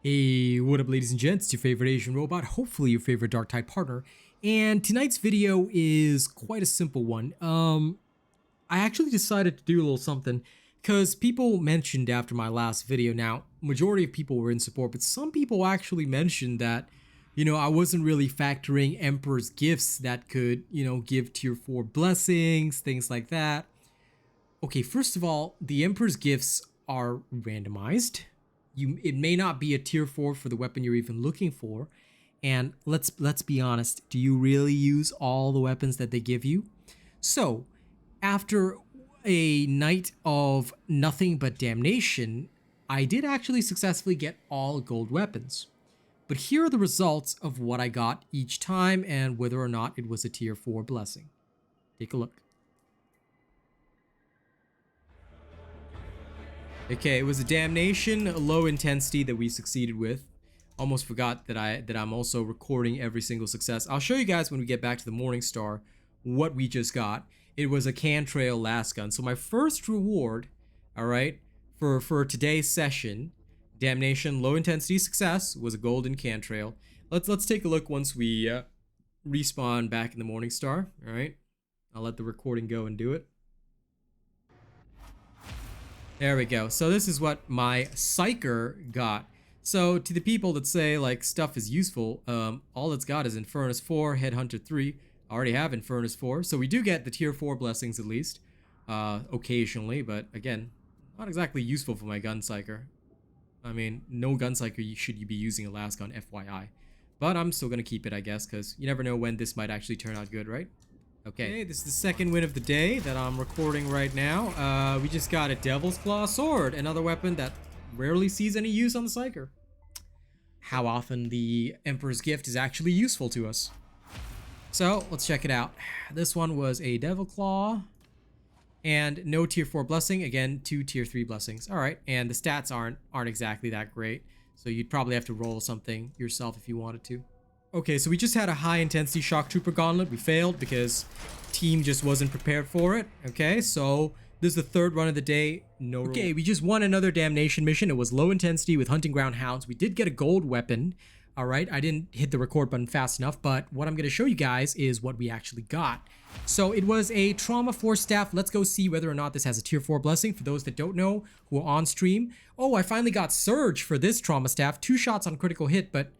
Hey, what up ladies and gents, it's your favorite Asian robot, hopefully your favorite DarkTide partner, and tonight's video is quite a simple one. I actually decided to do a little something, because people mentioned after my last video, now, majority of people were in support, but some people actually mentioned that, I wasn't really factoring Emperor's gifts that could, give tier 4 blessings, things like that. Okay, first of all, the Emperor's gifts are randomized. It may not be a tier 4 for the weapon you're even looking for. And let's be honest, do you really use all the weapons that they give you? So, after a night of nothing but damnation, I did actually successfully get all gold weapons. But here are the results of what I got each time and whether or not it was a tier 4 blessing. Take a look. Okay, it was a Damnation, a low intensity that we succeeded with. Almost forgot that I'm also recording every single success. I'll show you guys when we get back to the Morning Star what we just got. It was a Cantrail last gun. So my first reward, all right, for today's session, Damnation low intensity success, was a golden Cantrail. Let's take a look once we respawn back in the Morning Star. All right, I'll let the recording go and do it. There we go. So this is what my Psyker got. So to the people that say like stuff is useful, all it's got is Infernus 4, Headhunter 3. I already have Infernus 4, so we do get the tier 4 blessings at least, occasionally, but again, not exactly useful for my Gun Psyker. I mean, no Gun Psyker should you be using a last gun, FYI. But I'm still gonna keep it, I guess, because you never know when this might actually turn out good, right? Okay, this is the second win of the day that I'm recording right now. We just got a Devil's Claw Sword, another weapon that rarely sees any use on the Psyker. How often the Emperor's Gift is actually useful to us. So, let's check it out. This one was a Devil Claw, and no tier 4 blessing, again, 2 tier 3 blessings. Alright, and the stats aren't exactly that great, so you'd probably have to roll something yourself if you wanted to. Okay, so we just had a high intensity shock trooper gauntlet. We failed because team just wasn't prepared for it. Okay, so this is the third run of the day. Okay, we just won another Damnation mission. It was low intensity with hunting ground hounds. We did get a gold weapon. All right, I didn't hit the record button fast enough, but what I'm going to show you guys is what we actually got. So it was a trauma 4 staff. Let's go see whether or not this has a tier 4 blessing for those that don't know who are on stream. Oh, I finally got Surge for this trauma staff. 2 shots on critical hit, but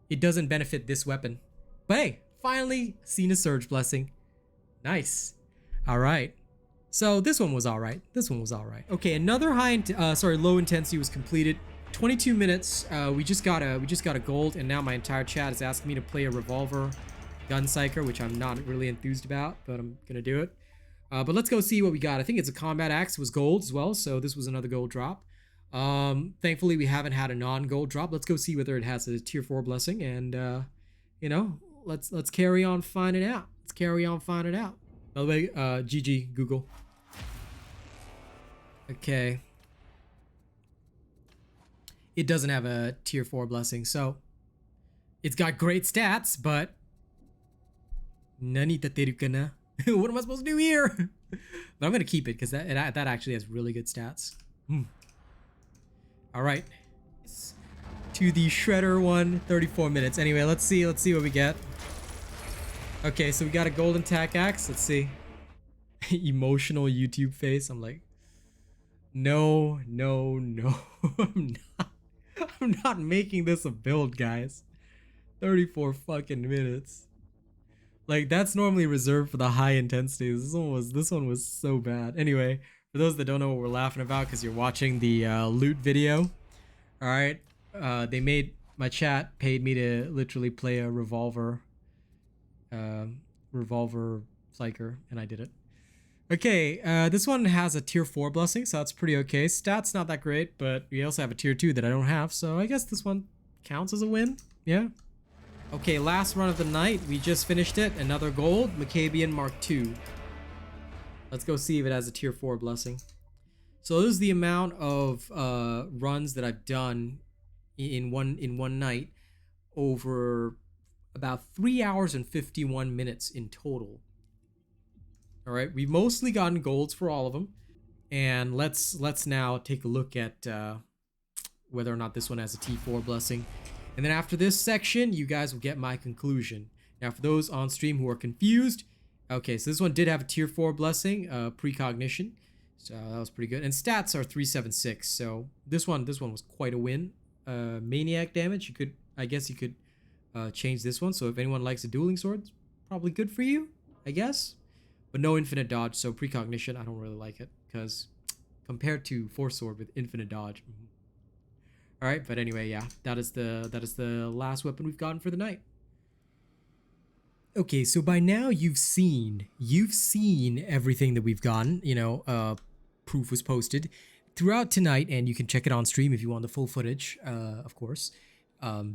it doesn't benefit this weapon. But hey, finally seen a Surge blessing. Nice. All right. So this one was all right. This one was all right. Okay, another low intensity was completed. 22 minutes. We just got a gold, and now my entire chat is asking me to play a revolver Gun Psyker, which I'm not really enthused about, but I'm gonna do it. But let's go see what we got. I think it's a combat axe. It was gold as well, so this was another gold drop. Thankfully we haven't had a non-gold drop. Let's go see whether it has a tier 4 blessing, and let's carry on finding out. Let's carry on finding out. By the way, GG Google. Okay. It doesn't have a tier 4 blessing, so it's got great stats, but nani tateru kana? What am I supposed to do here? But I'm gonna keep it because that actually has really good stats. All right, to the Shredder one, 34 minutes. Anyway, let's see what we get. Okay, so we got a golden tack axe. Let's see. Emotional YouTube face. I'm like, no. I'm not making this a build, guys. 34 fucking minutes. Like, that's normally reserved for the high intensities. This one was so bad. Anyway, for those that don't know what we're laughing about, because you're watching the loot video, all right, my chat paid me to literally play a revolver Psyker, and I did it. Okay, this one has a tier 4 blessing, so that's pretty okay. Stats not that great, but we also have a tier 2 that I don't have, so I guess this one counts as a win. Yeah. Okay, last run of the night. We just finished it. Another gold, Maccabian Mark II. Let's go see if it has a tier 4 blessing. So this is the amount of runs that I've done in one night over about 3 hours and 51 minutes in total. All right, we've mostly gotten golds for all of them, and let's now take a look at whether or not this one has a T4 blessing. And then after this section, you guys will get my conclusion. Now, for those on stream who are confused, okay, so this one did have a tier 4 blessing, precognition. So that was pretty good. And stats are 376. So this one was quite a win. Maniac damage, you could, I guess you could change this one. So if anyone likes a dueling sword, it's probably good for you, I guess. But no infinite dodge, so precognition, I don't really like it because compared to force sword with infinite dodge. All right, but anyway, yeah, that is the last weapon we've gotten for the night. Okay, so by now you've seen everything that we've gotten. You know, proof was posted throughout tonight, and you can check it on stream if you want the full footage. Of course,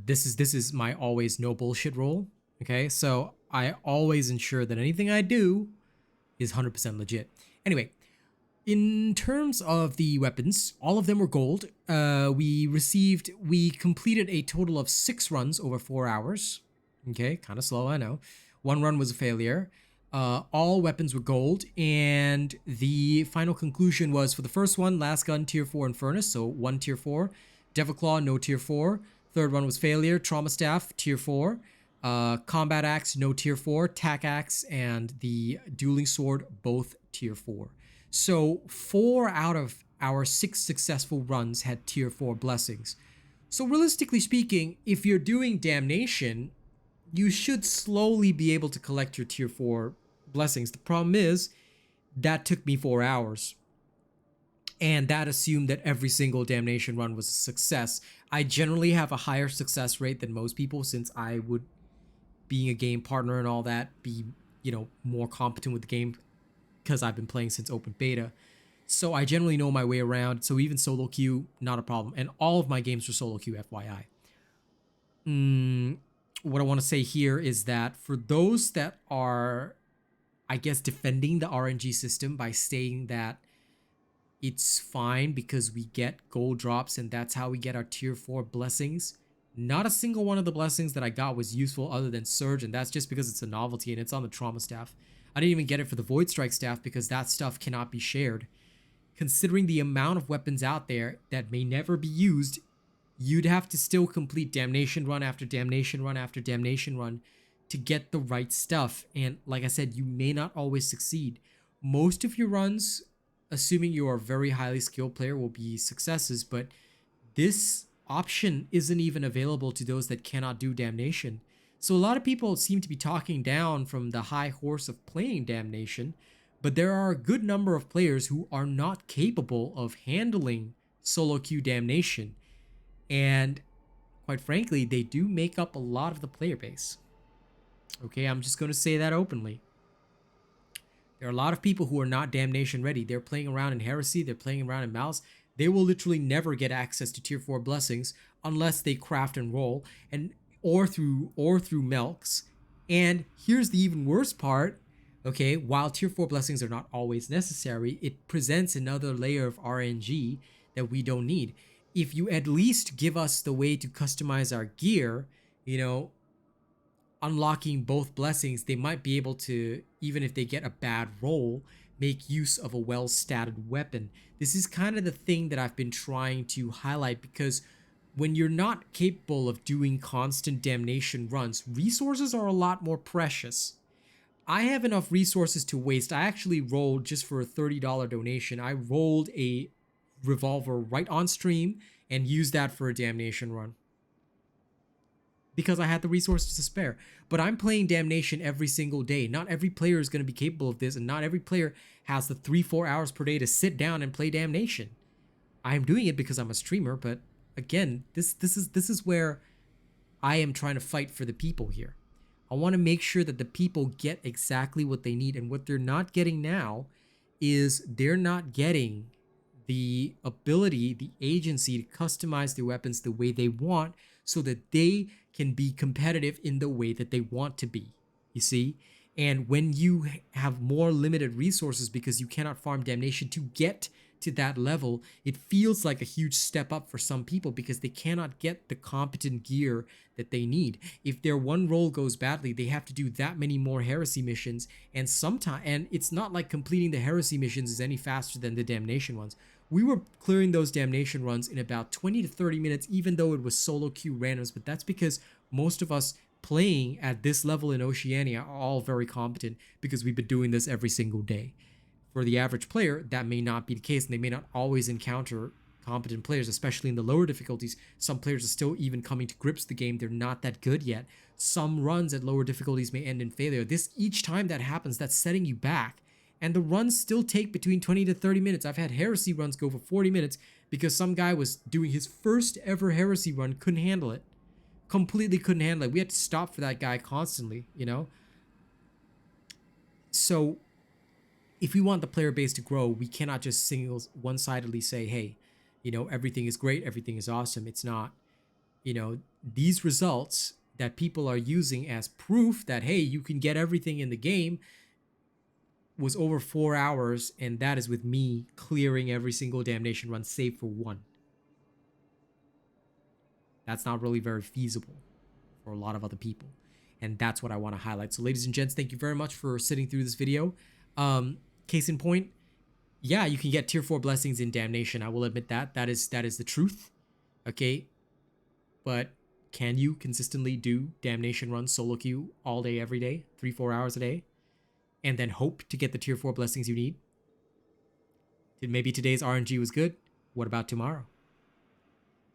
this is my always no bullshit role. Okay, so I always ensure that anything I do is 100% legit. Anyway, in terms of the weapons, all of them were gold. We completed a total of 6 runs over 4 hours. Okay, kind of slow, I know. 1 run was a failure. All weapons were gold, and the final conclusion was for the first one, Last Gun tier 4 and Furnace, so 1 tier 4. Devil Claw, no tier 4. Third one was failure. Trauma Staff, tier 4. Combat Axe, no tier 4. Tack Axe and the Dueling Sword, both tier 4. So 4 out of our 6 successful runs had tier 4 blessings. So realistically speaking, if you're doing Damnation, you should slowly be able to collect your tier 4 blessings. The problem is that took me 4 hours. And that assumed that every single Damnation run was a success. I generally have a higher success rate than most people since I would, being a game partner and all that, be, you know, more competent with the game because I've been playing since open beta. So I generally know my way around. So even solo queue, not a problem. And all of my games are solo queue, FYI. What I want to say here is that for those that are, I guess, defending the RNG system by saying that it's fine because we get gold drops and that's how we get our tier 4 blessings, not a single one of the blessings that I got was useful other than Surge, and that's just because it's a novelty and it's on the Trauma Staff. I didn't even get it for the Void Strike Staff because that stuff cannot be shared. Considering the amount of weapons out there that may never be used, you'd have to still complete Damnation run after Damnation run after Damnation run to get the right stuff. And like I said, you may not always succeed. Most of your runs, assuming you are a very highly skilled player, will be successes, but this option isn't even available to those that cannot do Damnation. So a lot of people seem to be talking down from the high horse of playing Damnation, but there are a good number of players who are not capable of handling solo queue Damnation. And quite frankly, they do make up a lot of the player base. Okay, I'm just going to say that openly. There are a lot of people who are not Damnation ready. They're playing around in Heresy, they're playing around in Malice. They will literally never get access to tier 4 blessings unless they craft and roll, and or through Melks. And here's the even worse part. Okay, while tier 4 blessings are not always necessary, it presents another layer of RNG that we don't need. If you at least give us the way to customize our gear, you know, unlocking both blessings, they might be able to, even if they get a bad roll, make use of a well-statted weapon. This is kind of the thing that I've been trying to highlight, because when you're not capable of doing constant Damnation runs, resources are a lot more precious. I have enough resources to waste. I actually rolled, just for a $30 donation, I rolled a revolver right on stream and used that for a Damnation run because I had the resources to spare. But I'm playing Damnation every single day. Not every player is going to be capable of this, and not every player has the 3-4 hours per day to sit down and play Damnation. I'm doing it because I'm a streamer, but again, this is where I am trying to fight for the people here. I want to make sure that the people get exactly what they need, and what they're not getting now is they're not getting the ability, the agency to customize their weapons the way they want so that they can be competitive in the way that they want to be, you see? And when you have more limited resources because you cannot farm Damnation to get to that level, it feels like a huge step up for some people because they cannot get the competent gear that they need. If their one roll goes badly, they have to do that many more Heresy missions, and it's not like completing the Heresy missions is any faster than the Damnation ones. We were clearing those Damnation runs in about 20 to 30 minutes, even though it was solo queue randoms, but that's because most of us playing at this level in Oceania are all very competent because we've been doing this every single day. For the average player, that may not be the case, and they may not always encounter competent players, especially in the lower difficulties. Some players are still even coming to grips with the game. They're not that good yet. Some runs at lower difficulties may end in failure. Each time that happens, that's setting you back. And the runs still take between 20 to 30 minutes. I've had heresy runs go for 40 minutes because some guy was doing his first ever heresy run, couldn't handle it. Completely couldn't handle it. We had to stop for that guy constantly, you know? So if we want the player base to grow, we cannot just one-sidedly say, hey, you know, everything is great, everything is awesome. It's not. You know, these results that people are using as proof that, hey, you can get everything in the game was over 4 hours, and that is with me clearing every single Damnation run save for one. That's not really very feasible for a lot of other people. And that's what I want to highlight. So ladies and gents, thank you very much for sitting through this video. Case in point, yeah, you can get tier 4 blessings in Damnation. I will admit that. That is the truth. Okay. But can you consistently do Damnation runs solo queue all day, every day, 3-4 hours a day, and then hope to get the tier 4 blessings you need? Maybe today's RNG was good. What about tomorrow?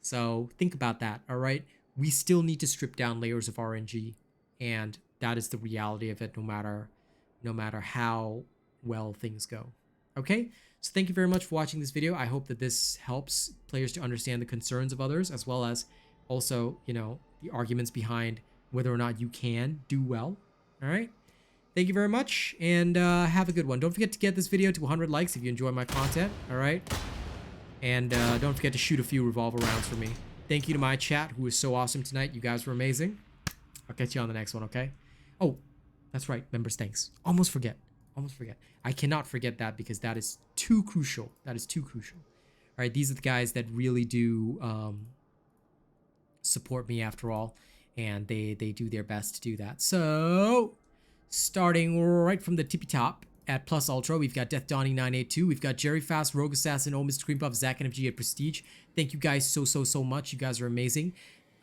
So think about that, all right? We still need to strip down layers of RNG, and that is the reality of it, no matter how well things go. Okay, so thank you very much for watching this video. I hope that this helps players to understand the concerns of others, as well as also, you know, the arguments behind whether or not you can do well. All right, thank you very much, and have a good one. Don't forget to get this video to 100 likes if you enjoy my content. All right, and don't forget to shoot a few revolver rounds for me. Thank you to my chat, who was so awesome tonight. You guys were amazing. I'll catch you on the next one, okay? Oh, that's right, members, thanks. Almost forget. I cannot forget that because that is too crucial. All right, these are the guys that really do support me after all, and they do their best to do that. So, starting right from the tippy top at Plus Ultra, we've got Death Dawning 982, we've got Jerry Fast, Rogue Assassin, Oh Mr. Creampuff, Zach NFG at Prestige. Thank you guys so much. You guys are amazing.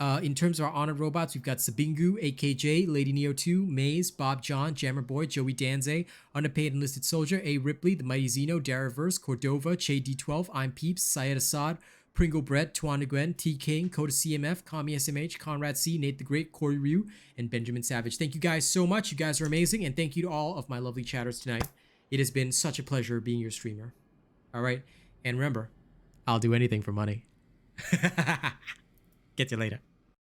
In terms of our honored robots, we've got Sabingu, AKJ, Lady Neo 2, Maze, Bob John, Jammer Boy, Joey Danze, Underpaid Enlisted Soldier, A. Ripley, The Mighty Zeno, Daraverse, Cordova, Che D12, I'm Peeps, Syed Assad, Pringle Brett, Tuan Nguyen, T King, Coda CMF, Kami SMH, Conrad C, Nate the Great, Corey Ryu, and Benjamin Savage. Thank you guys so much. You guys are amazing, and thank you to all of my lovely chatters tonight. It has been such a pleasure being your streamer. All right, and remember, I'll do anything for money. Get you later.